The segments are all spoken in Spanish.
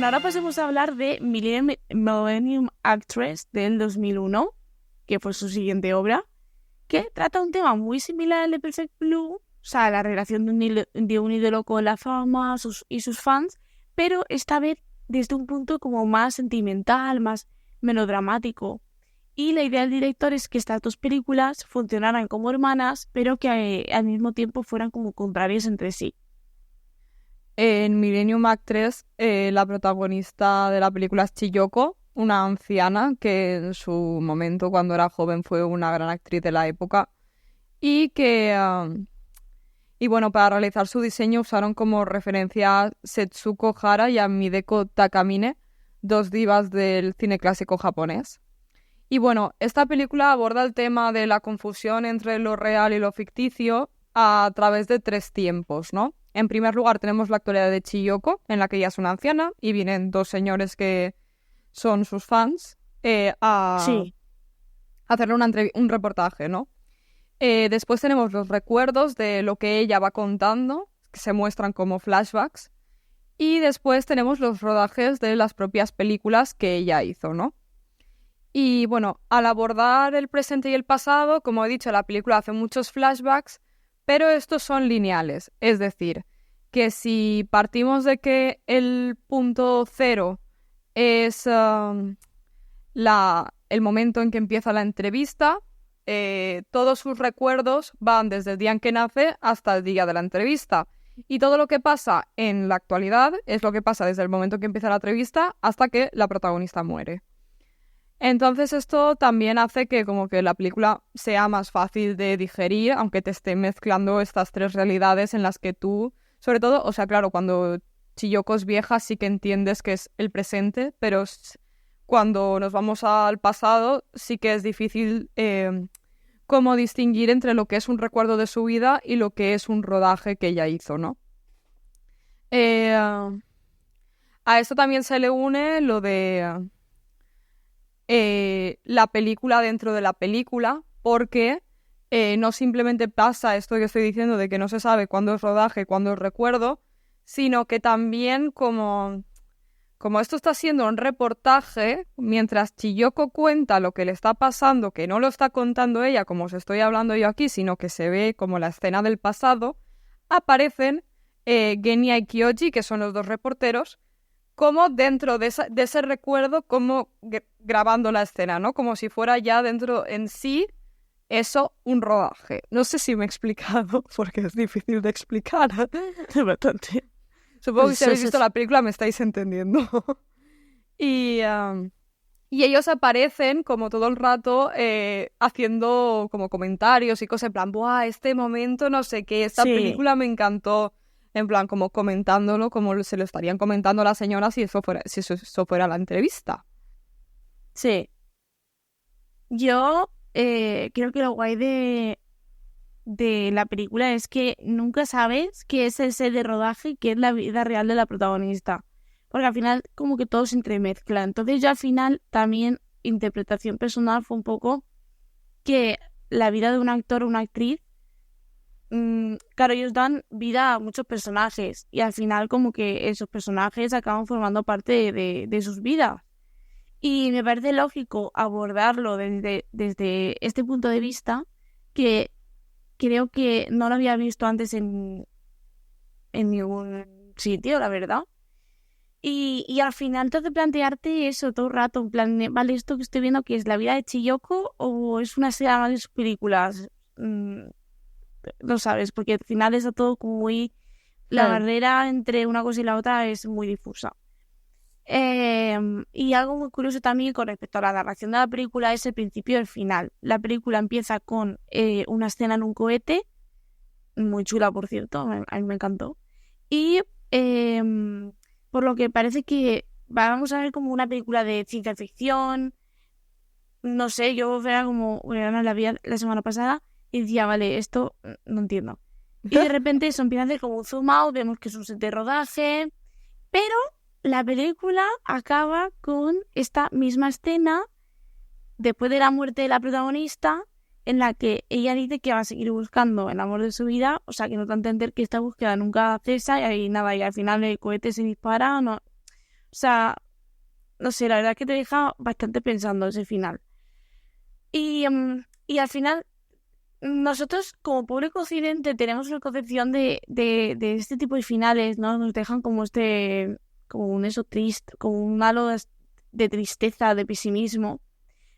Bueno, ahora pasemos a hablar de Millennium Actress del 2001, que fue su siguiente obra, que trata un tema muy similar al de Perfect Blue, o sea, la relación de un ídolo con la fama y sus fans, pero esta vez desde un punto como más sentimental, más melodramático. Y la idea del director es que estas dos películas funcionaran como hermanas, pero que al mismo tiempo fueran como contrarias entre sí. En Millennium Actress, la protagonista de la película es Chiyoko, una anciana que en su momento, cuando era joven, fue una gran actriz de la época y y bueno, para realizar su diseño usaron como referencia a Setsuko Hara y a Mideko Takamine, dos divas del cine clásico japonés. Y bueno, esta película aborda el tema de la confusión entre lo real y lo ficticio a través de tres tiempos, ¿no? En primer lugar tenemos la actualidad de Chiyoko, en la que ella es una anciana y vienen dos señores que son sus fans a Sí, hacerle un reportaje, ¿no? Después tenemos los recuerdos de lo que ella va contando, que se muestran como flashbacks. Y después tenemos los rodajes de las propias películas que ella hizo, ¿no? Y bueno, al abordar el presente y el pasado, como he dicho, la película hace muchos flashbacks, pero estos son lineales. Es decir, que si partimos de que el punto cero es el momento en que empieza la entrevista, todos sus recuerdos van desde el día en que nace hasta el día de la entrevista. Y todo lo que pasa en la actualidad es lo que pasa desde el momento en que empieza la entrevista hasta que la protagonista muere. Entonces esto también hace que como que la película sea más fácil de digerir, aunque te esté mezclando estas tres realidades en las que tú, sobre todo, o sea, claro, cuando Chiyoko es vieja sí que entiendes que es el presente, pero cuando nos vamos al pasado sí que es difícil como distinguir entre lo que es un recuerdo de su vida y lo que es un rodaje que ella hizo, ¿no? A esto también se le une lo de la película dentro de la película, porque no simplemente pasa esto que estoy diciendo de que no se sabe cuándo es rodaje, cuándo es recuerdo, sino que también como esto está siendo un reportaje, mientras Chiyoko cuenta lo que le está pasando, que no lo está contando ella como os estoy hablando yo aquí, sino que se ve como la escena del pasado, aparecen Genya y Kyoji, que son los dos reporteros, como dentro de ese recuerdo, como grabando la escena, ¿no? Como si fuera ya dentro en sí eso un rodaje. No sé si me he explicado, porque es difícil de explicar. bastante. Supongo que si habéis visto la película me estáis entendiendo. y ellos aparecen como todo el rato haciendo como comentarios y cosas en plan, ¡buah, este momento no sé qué! Esta película me encantó. En plan, como comentándolo, como se lo estarían comentando a la señora si eso fuera la entrevista. Sí. Yo creo que lo guay de la película es que nunca sabes qué es el set de rodaje y qué es la vida real de la protagonista. Porque al final como que todo se entremezcla. Entonces yo al final también interpretación personal fue un poco que la vida de un actor o una actriz, claro, ellos dan vida a muchos personajes y al final como que esos personajes acaban formando parte de sus vidas. Y me parece lógico abordarlo desde este punto de vista, que creo que no lo había visto antes en ningún sitio, la verdad. Y al final te hace plantearte eso todo el rato, en plan, vale, esto que estoy viendo, ¿que es la vida de Chiyoko o es una serie de sus películas? Lo sabes, porque al final está todo como muy... La barrera entre una cosa y la otra es muy difusa. Y algo muy curioso también con respecto a la narración de la película es el principio y el final. La película empieza con una escena en un cohete, muy chula por cierto, a mí me encantó. Y por lo que parece que vamos a ver como una película de ciencia ficción, no sé, yo era como, bueno, la vi la semana pasada y decía, vale, esto no entiendo. Y de repente eso empieza a hacer como un zoom out, vemos que es un set de rodaje, pero la película acaba con esta misma escena después de la muerte de la protagonista, en la que ella dice que va a seguir buscando el amor de su vida, o sea que no te da a entender que esta búsqueda nunca cesa y nada, y al final el cohete se dispara, no. O sea, no sé, la verdad que te deja bastante pensando ese final. Y al final, nosotros como público occidente tenemos una concepción de este tipo de finales, ¿no? Nos dejan como como un eso triste, como un halo de tristeza, de pesimismo.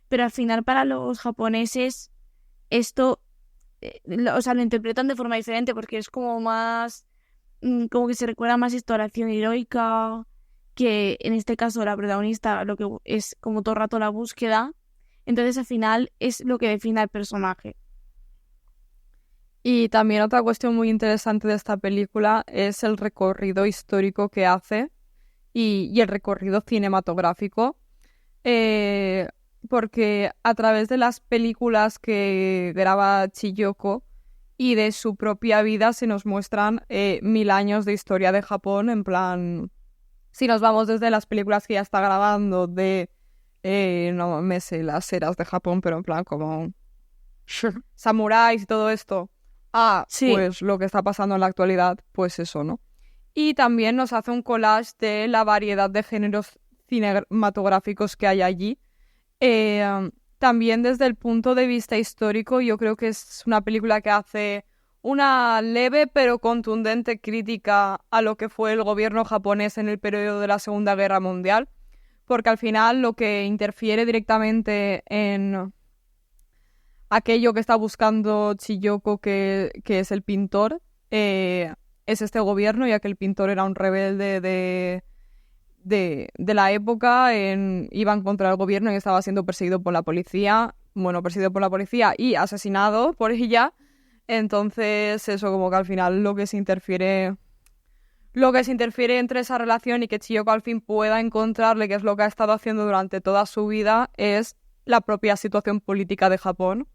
Pero al final para los japoneses esto, o sea, lo interpretan de forma diferente porque es como más, como que se recuerda más esta oración heroica, que en este caso la protagonista lo que es como todo el rato la búsqueda. Entonces al final es lo que define al personaje. Y también otra cuestión muy interesante de esta película es el recorrido histórico que hace y el recorrido cinematográfico, eh, porque a través de las películas que graba Chiyoko y de su propia vida se nos muestran 1000 años de historia de Japón, en plan, si nos vamos desde las películas que ya está grabando de, no me sé las eras de Japón, pero en plan como samuráis y todo esto, Sí, pues lo que está pasando en la actualidad, pues eso, ¿no? Y también nos hace un collage de la variedad de géneros cinematográficos que hay allí. También desde el punto de vista histórico, yo creo que es una película que hace una leve pero contundente crítica a lo que fue el gobierno japonés en el periodo de la Segunda Guerra Mundial, porque al final lo que interfiere directamente en aquello que está buscando Chiyoko, que es el pintor, es este gobierno, ya que el pintor era un rebelde de la época, iba en contra del gobierno y estaba siendo perseguido por la policía, bueno, perseguido por la policía y asesinado por ella. Entonces, eso como que al final lo que se interfiere entre esa relación y que Chiyoko al fin pueda encontrarle qué es lo que ha estado haciendo durante toda su vida es la propia situación política de Japón.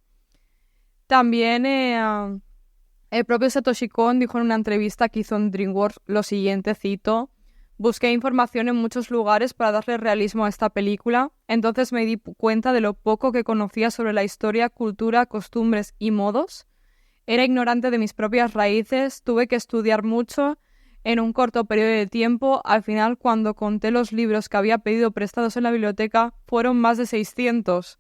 También el propio Satoshi Kon dijo en una entrevista que hizo en DreamWorks lo siguiente, cito: "Busqué información en muchos lugares para darle realismo a esta película, entonces me di cuenta de lo poco que conocía sobre la historia, cultura, costumbres y modos. Era ignorante de mis propias raíces, tuve que estudiar mucho en un corto periodo de tiempo. Al final, cuando conté los libros que había pedido prestados en la biblioteca, fueron más de 600.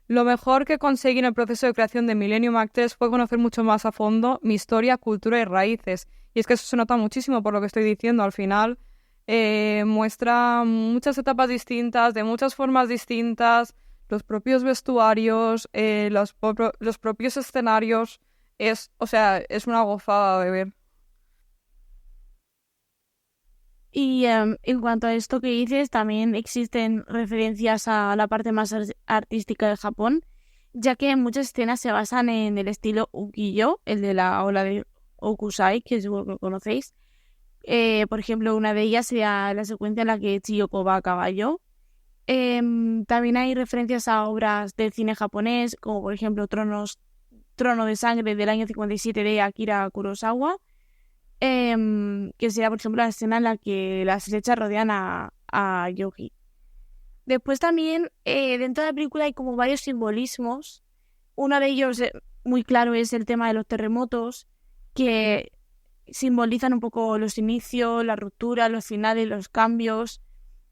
Lo mejor que conseguí en el proceso de creación de Millennium Actress fue conocer mucho más a fondo mi historia, cultura y raíces". Y es que eso se nota muchísimo por lo que estoy diciendo. Al final muestra muchas etapas distintas, de muchas formas distintas, los propios vestuarios, los propios escenarios. O sea, es una gozada de ver. y en cuanto a esto que dices, también existen referencias a la parte más artística de Japón, ya que muchas escenas se basan en el estilo ukiyo, el de la ola de Okusai, que seguro que lo conocéis. Por ejemplo, una de ellas sería la secuencia en la que Chiyoko va a caballo. También hay referencias a obras del cine japonés, como por ejemplo Trono de Sangre del año 57 de Akira Kurosawa, que sería, por ejemplo, la escena en la que las flechas rodean a Yogi. Después también, dentro de la película hay como varios simbolismos. Uno de ellos muy claro es el tema de los terremotos, que simbolizan un poco los inicios, la ruptura, los finales, los cambios.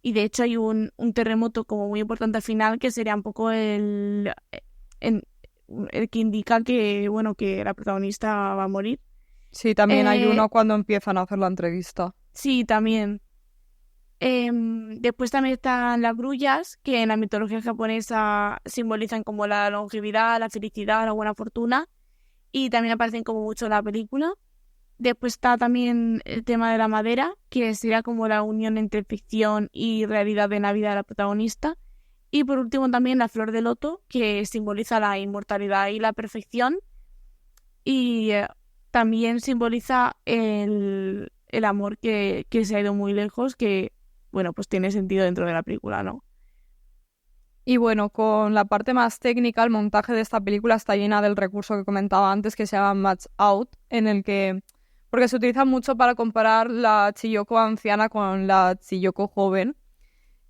Y de hecho hay un terremoto como muy importante al final, que sería un poco en- el que indica que, bueno, que la protagonista va a morir. Sí, también hay Eh, uno cuando empiezan a hacer la entrevista. sí, también. Después también están las grullas, que en la mitología japonesa simbolizan como la longevidad, la felicidad, la buena fortuna, y también aparecen como mucho en la película. Después está también el tema de la madera, que sería como la unión entre ficción y realidad en la vida de la protagonista. Y por último también la flor de loto, que simboliza la inmortalidad y la perfección. Y también simboliza el amor que se ha ido muy lejos, que, bueno, pues tiene sentido dentro de la película, ¿no? Y bueno, con la parte más técnica, el montaje de esta película está llena del recurso que comentaba antes, que se llama Match Out, en el que, porque se utiliza mucho para comparar la Chiyoko anciana con la Chiyoko joven.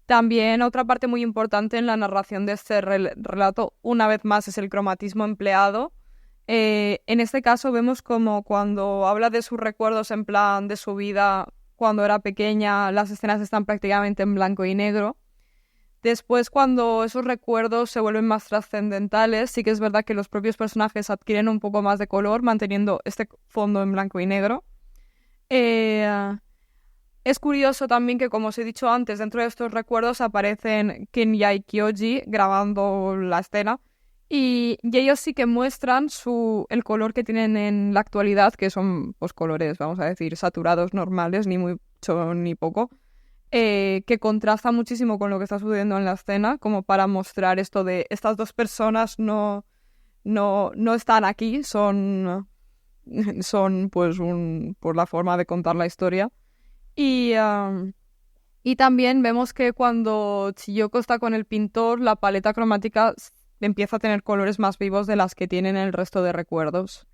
También otra parte muy importante en la narración de este relato, una vez más, es el cromatismo empleado. En este caso vemos como cuando habla de sus recuerdos en plan de su vida, cuando era pequeña, las escenas están prácticamente en blanco y negro. Después, cuando esos recuerdos se vuelven más trascendentales, sí que es verdad que los propios personajes adquieren un poco más de color, manteniendo este fondo en blanco y negro. Es curioso también que, como os he dicho antes, dentro de estos recuerdos aparecen Kenya y Kyoji grabando la escena y ellos sí que muestran el color que tienen en la actualidad, que son pues, colores, vamos a decir, saturados normales, ni mucho ni poco, que contrasta muchísimo con lo que está sucediendo en la escena, como para mostrar esto de estas dos personas no están aquí, son pues por la forma de contar la historia. Y también vemos que cuando Chiyoko está con el pintor, la paleta cromática empieza a tener colores más vivos de las que tienen el resto de recuerdos.